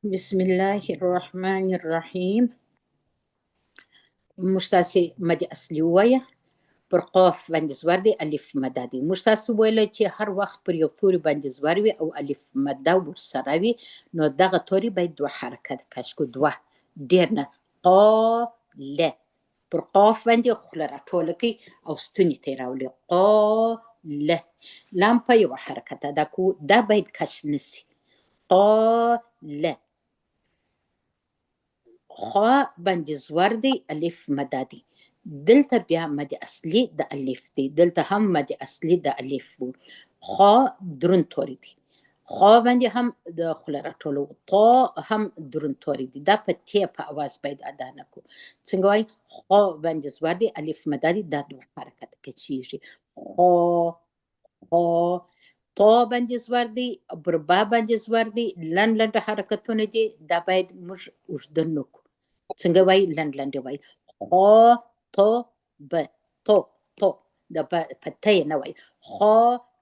بسم الله الرحمن الرحیم. موږ تاسې مد اصلي ووایه. پر قاف باندې زور دی، الف مده دی. موږ تاسو ویله چې هر وخت پر یو توري باندې زور وي او الف مده ورسره وي، نو دغه توري باید دوه حرکت کش کړو. دوه، ډېر نه. قاله. پر قاف باندې خوله راټوله کړئ او ستوني ته یې راولئ. قاله. لام په یوه حرکت ادا کوو، دا باید کش نسي. قاله. خا باندې زور دی، الف مده دی. دلته بیا مد اصلي د الف دی، دلته هم مد اصلي د الف وو. خا درون توری دی. خا باندې هم د خوله راټولو. طا هم درون توری دی. دا په تی په اواز باید ادا نه کړو. څنګه وایي؟ خا باندې زور دی، الف مده دی، دا دوه حرکت کچیږي. خا خا. طا باندې زور دی، پر با باندې زور دی، لنډ لنډ حرکتونه دي، دا باید موږ اوږده نه کړو. څنګه وایي؟ لنډ لنډ وایي. خا تو به تو تو. د په ته نه وایي. خا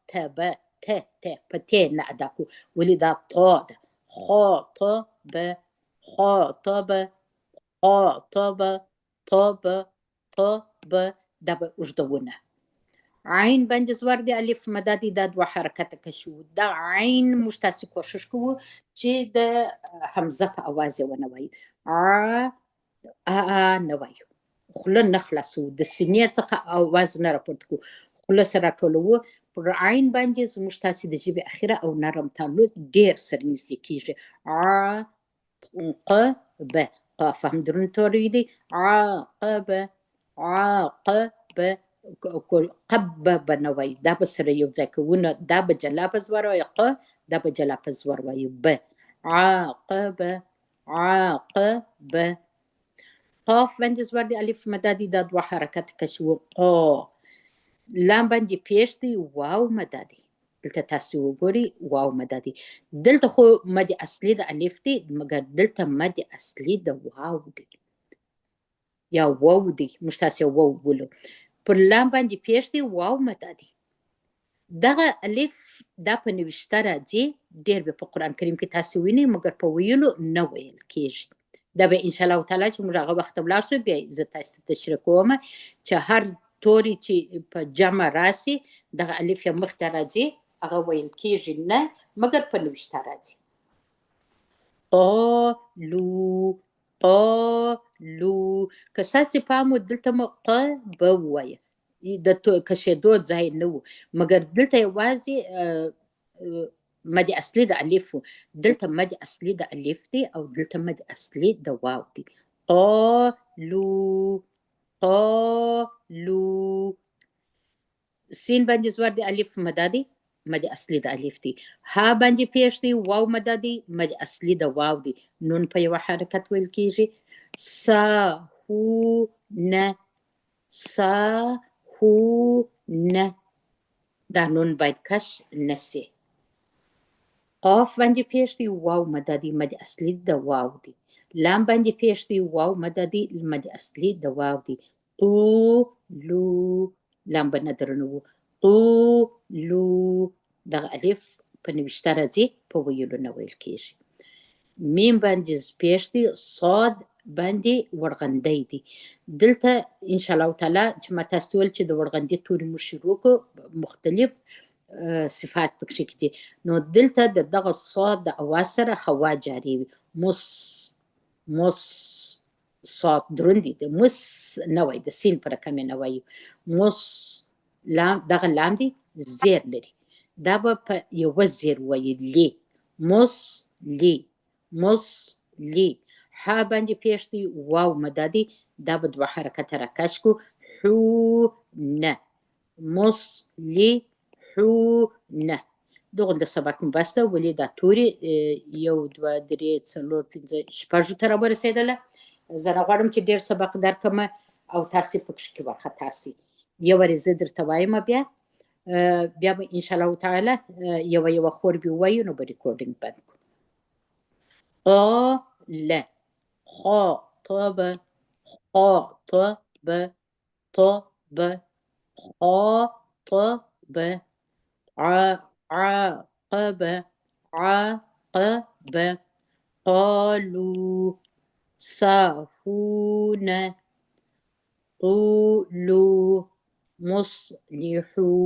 ته به ته ته. په ته نه ادا کړو، ولې دا طا ده. خا تو به خا تو به خا تو به تو به تو به. دا به اوږدونه. عین باندې زور دی، الف مده دی، دا دوه حرکته کشو. دا عین موږ تاسې کوشش کوو چې د حمزه په اواز یې ونه وایو. نه وایو، خوله نه خلاصو، د سینې څخه اواز نه راپورته کوو، خوله سره راټولوو. پر عین باندې زموږ تاسې د ژبې اخیره او نرم تعلق ډېر سره نږدې کېږي. عاقبه. قاف هم درون توری دی. عاقبه عاقبه. قب به نه وایي، دا به سره یو ځای کوو، نه دا به جلا په زور وایي. ق دا به جلا په زور وایي. به عاقبه عاقبه. قاف باندې زور دی، الف مده دی، دا دوه حرکت کشو. قا. لام باندې پیش دی، واو مده دی. دلته تاسې وګورئ، واو مده دی. دلته خو مد اصلي د الف دی، مګر دلته مد اصلي د واو دی یا واو دی. موږ تاسې واو بولو. پر لام باندې پیش دی، واو مده دی. دغه الف دا په نوشته راځي، ډېر به په قرآن کریم کې تاسې وینئ، مګر په ویلو نه ویل کېږي. دا به انشاءالله تعالی چې موږ هغه وخت ته ولاړ شو، بیا زه تاسې ته تشریح کوم چې هر توری چې په جمع راسي، دغه الف یې مخته راځي، هغه ویل کېږي نه، مګر په نوشته راځي. قالو قالو. که ستاسې پام و، دلته مو ق به ووایه، د کشېدو ځای نه و، مګر دلته یوازې مد اصلي د الف و. دلته مد اصلي د الف دی او دلته مد اصلي د واو دی. قالو قالو. سین باندې زور دی، الف مده دی، مد اصلي د الف دی. ها باندې پیش دی، واو مده دی، مد اصلي د واو دی. نون په یوه حرکت ویل کېږي. سا هو نه سا هو نه. دا نون باید کش نسی. قاف باندې پیش دی، واو مده دی، مد اصلي د واو دی. لام باندې پیش دی، واو مده دی، مد اصلي د واو دی. قولو. لام به نه درنو. قولو. دغه الف په نوشته راځي، په ویلو نه ویل کېږي. میم باندې پیش دی، صاد باندې ورغندی دی. دلته انشاءالله تعالی چې ما تاسو ویل چې د ورغندي توري مو شروع کړو، مختلف صفات پکې دي، نو دلته د دغه صاد د اواز سره هوا جاري وي. مس مس. صاد دروند دی، د مس نه وایي، د سین په رقم نه وایي. مس. لام دغه لام دی، زیر لري، دا به په یوه زیر وایي. لی. مس لی مس لی. ها باندې پیش دی، واو مده دی، دا به دوه حرکته راکش کو. حو نه مس لی حو نه. دغه د سبق مو بس ده، ولې دا توري 1 2 3 4 5 شپږو ته راورسېدله. زه نه غواړم چې ډېر سبق درکړم او تاسې پکې کې وارخطا سئ. یو وارې زه درته وایم، بیا به انشاءالله تعالی یوه خور به ووایو، نو به ریکورډینګ بند کړو. قاله خاطب خاطب طب خاطب عاقب عاقب قالوا ساهون قولوا مصلحون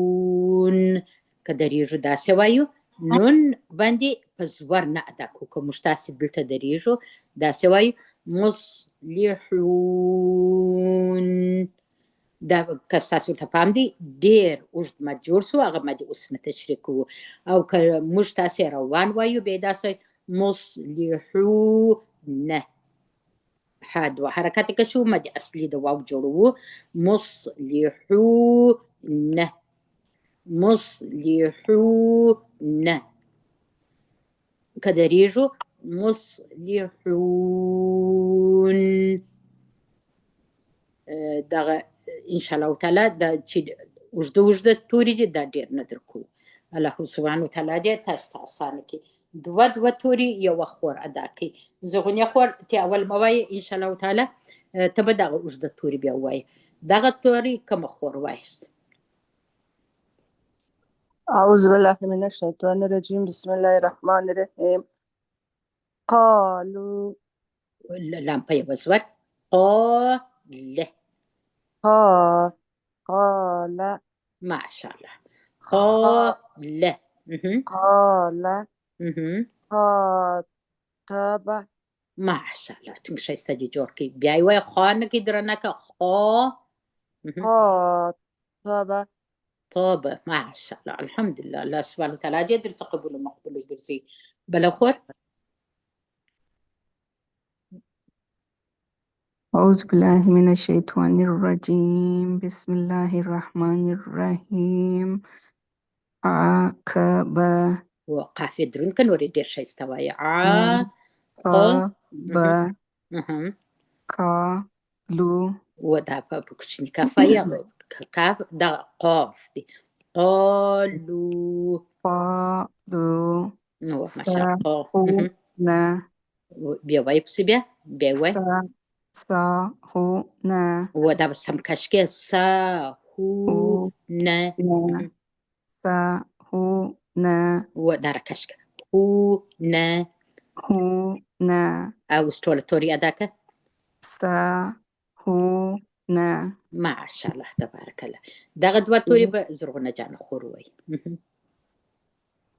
كدريجو دا سوايو نون باندي پزور نه ادا کو که مشتاسی دلته دریجو دا سوايو مصلحون دا کستاسو ته پام دی ډیر اوږد مد جوړ سو هغه مد اوس نه تشریح کوو او که موږ تاسې روان وایو بیا داسې مصلحون ها دوه حرکت که شو مد اصلي د واو جوړو مصلحون مصلحون كدريجو مصلحون دغه ان شاء الله تعالی دا چې وجده توري دي دا ډیر نه درکو الله سبحانه وتعالى دې تاسو ته اسانه کړي دوه توري یو خور ادا کړي زغونی خور ته اول موای ان شاء الله تعالی ته به دغه وجده توري بیا وای دغه توري کوم خور وایست أعوذ بالله من الشيطان الرجيم بسم الله الرحمن الرحيم قالوا لامپه یو زور قال قال ما شاء الله قال قال خاطب ما شاء الله څنګه شایسته دي جوړ کړي بیا یې وایي خانه کې درنه که خا خاطب طاب ما شاء الله الحمد لله الله سبحانه وتعالى دې درته قبول مقبول وګرځي بل خور أعوذ بالله من الشيطان الرجيم بسم الله الرحمن الرحيم عقبة وقافية درون كان وري دير شایسته وایي قاب قالوا ودا په کوچني کافه کاف دا قاف دي قالوا نو ما شاء الله بیا وایي پسې بیا وایي ساهون ودا به سم کشکې ساهون ساهون ودا را کشکې هون اوس ټوله توري ادا که ساهون ما شاء الله تبارك الله دغه دوه توري به زرغونه جان خور وایي